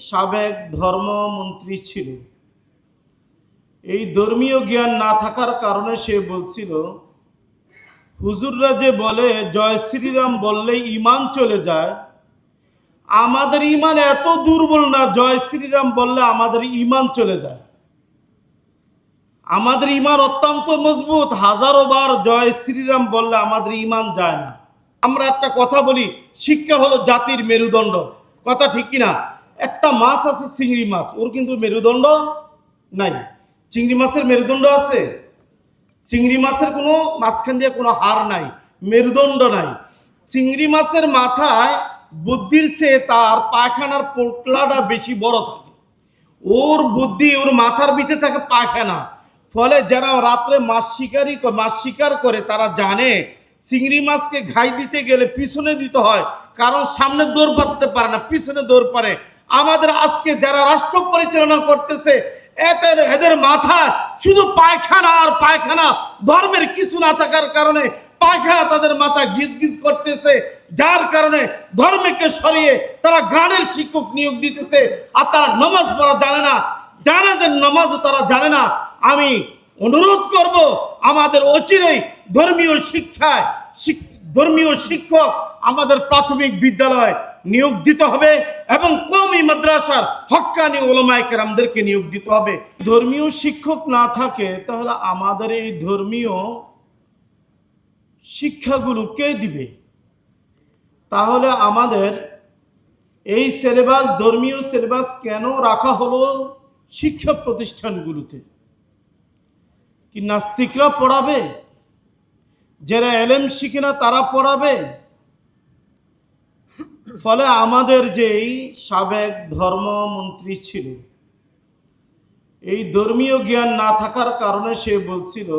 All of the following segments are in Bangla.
সাবেক ধর্মমন্ত্রী ছিল। এই ধর্মীয় জ্ঞান না থাকার কারণে সে বলছিল, হুজুররা যে বলে জয় শ্রীরাম বললেই ঈমান চলে যায়, আমাদের ঈমান এত দুর্বল না জয় শ্রীরাম বললে আমাদের ঈমান চলে যায়। আমাদের ঈমান অত্যন্ত মজবুত, হাজারো বার জয় শ্রীরাম বললে আমাদের ঈমান যায় না। আমরা একটা কথা বলি, শিক্ষা হলো জাতির মেরুদণ্ড, কথা ঠিক কিনা? একটা মাছ আছে চিংড়ি মাছ, ওর কিন্তু মেরুদণ্ড নাই। চিংড়ি মাছের মেরুদণ্ড আছে? চিংড়ি মাছের কোনো মাঝখান দিয়ে কোনো হাড় নাই, মেরুদণ্ড নাই। চিংড়ি মাছের মাথায় বুদ্ধির চেয়ে তার পায়খানার পোটলাটা বেশি বড় থাকে। ওর বুদ্ধি ওর মাথার ভিতরে থাকে পায়খানা। ফলে যারা রাত্রে মাছ শিকার করে তারা জানে চিংড়ি মাছকে ঘাই দিতে গেলে পিছনে দিতে হয়, কারণ সামনে দৌড় পারতে পারে না, পিছনে দৌড় পারে। আমাদের আজকে যারা রাষ্ট্র পরিচালনা করতেছে এদের মাথায় শুধু পায়খানা আর পায়খানা, ধর্মের কিছু না থাকার কারণে পায়খানা তাদের মাথায় গিজ করতেছে, যার কারণে ধর্মকে সরিয়ে তারা গানের শিক্ষক নিয়োগ দিতেছে। আর তারা নামাজ পড়া জানে না, জানাজার নামাজ তারা জানে না। আমি অনুরোধ করব আমাদের অচিরেই ধর্মীয় শিক্ষক আমাদের প্রাথমিক বিদ্যালয় নিয়োগ দিতে হবে এবং কওমি মাদ্রাসার হক্কানি উলামায়ে কেরামদেরকে নিয়োগ দিতে হবে। ধর্মীয় শিক্ষক না থাকে তাহলে আমাদের এই ধর্মীয় শিক্ষাগুলো কে দিবে? তাহলে আমাদের এই ধর্মীয় সিলেবাস কেন রাখা হলো শিক্ষা প্রতিষ্ঠানগুলোতে? কি নাস্তিকরা পড়াবে? যারা এলেম শিখে না তারা পড়াবে? ফলে আমাদের যেই সাবেক ধর্মমন্ত্রী ছিল, এই ধর্মীয় জ্ঞান না থাকার কারণে সে বলছিল,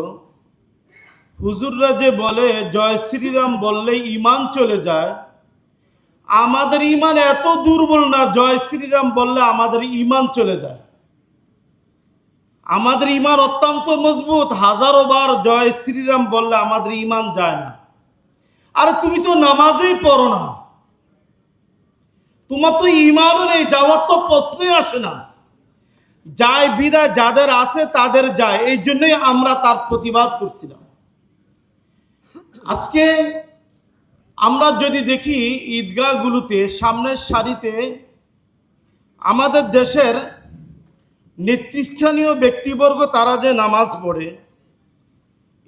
হুজুররা যে বলে জয় শ্রীরাম বললেই ঈমান চলে যায়, আমাদের ঈমান এত দুর্বল না জয় শ্রীরাম বললে আমাদের ঈমান চলে যায়। আমাদের ঈমান অত্যন্ত মজবুত, হাজারো বার জয় শ্রীরাম বললে আমাদের ঈমান যায় না। আর তুমি তো নামাজই পড়ো না, তোমার তো ঈমানও নেই, যাওয়ার তো প্রশ্নই আসে না। যায় বিদায় যাদের আছে তাদের যায়, এই জন্যই আমরা তার প্রতিবাদ করছিলাম। আজকে আমরা যদি দেখি ঈদগাহগুলোতে সামনের সারিতে আমাদের দেশের নেতৃস্থানীয় ব্যক্তিবর্গ তারা যে নামাজ পড়ে,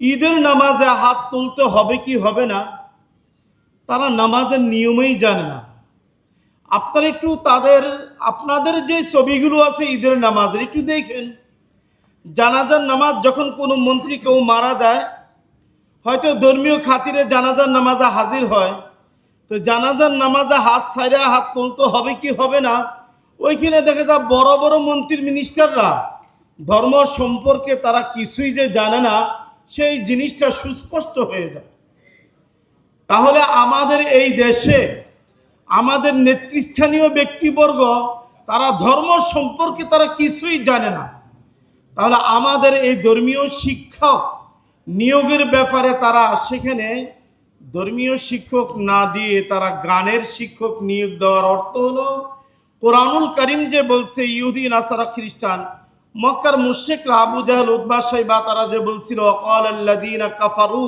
ঈদের নামাজে হাত তুলতে হবে কি হবে না তারা নামাজের নিয়মেই জানে না। আপনারা একটু আপনাদের যে ছবিগুলো আছে ঈদের নামাজের একটু দেখেন। জানাজার নামাজ যখন কোনো মন্ত্রী কেউ মারা যায়, হয়তো ধর্মীয় খাতিরে জানাজার নামাজে হাজির হয়, তো জানাজার নামাজে হাত ছাইরা হাত তুলতে হবে কি হবে না, ওইখানে দেখা যায় বড় বড় মন্ত্রী মিনিস্টাররা ধর্ম সম্পর্কে তারা কিছুই যে জানে না সেই জিনিসটা সুস্পষ্ট হয়ে যায়। তাহলে আমাদের এই দেশে আমাদের নেতৃস্থানীয় ব্যক্তিবর্গ তারা ধর্ম সম্পর্কে তারা কিছুই জানে না। তাহলে আমাদের এই ধর্মীয় শিক্ষক নিয়োগের ব্যাপারে তারা সেখানে ধর্মীয় শিক্ষক না দিয়ে তারা গানের শিক্ষক নিয়োগ দেওয়ার অর্থ হলো, কোরআনুল কারীম যে বলছে ইহুদি নাসারা খ্রিস্টান মক্কার মুশরিকরা আবু জাহেল উতবা শাইবা তারা যে বলছিল ক্বালাল্লাযীনা কাফারু,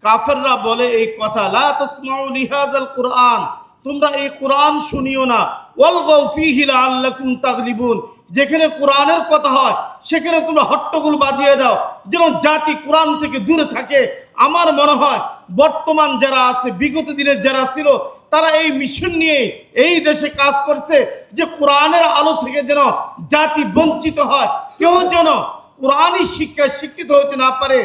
কাফেররা বলে এই কথা, লা তাসমাউ লিহাযাল কুরআন, তোমরা এই কোরআন শুনিও না, ওয়ালগাউ ফীহি লাআল্লাকুম তাগলিবুন, যেখানে কোরআনের কথা হয় সেখানে তোমরা হট্টগোল বাঁধিয়ে দাও যেন জাতি কোরআন থেকে দূরে থাকে। আমার মনে হয় বর্তমান যারা আছে, বিগত দিনের যারা ছিল, তারা এই মিশন নিয়ে এই দেশে কাজ করছে যে কোরআনের আলো থেকে যেন জাতি বঞ্চিত হয়, কেউ যেন কোরআনই শিক্ষায় শিক্ষিত হতে না পারে,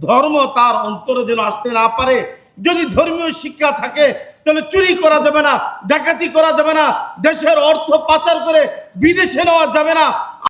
ধর্ম তার অন্তরে যেন আসতে না পারে। যদি ধর্মীয় শিক্ষা থাকে তাহলে চুরি করা যাবে না, ডাকাতি করা যাবে না, দেশের অর্থ পাচার করে বিদেশে নেওয়া যাবে না,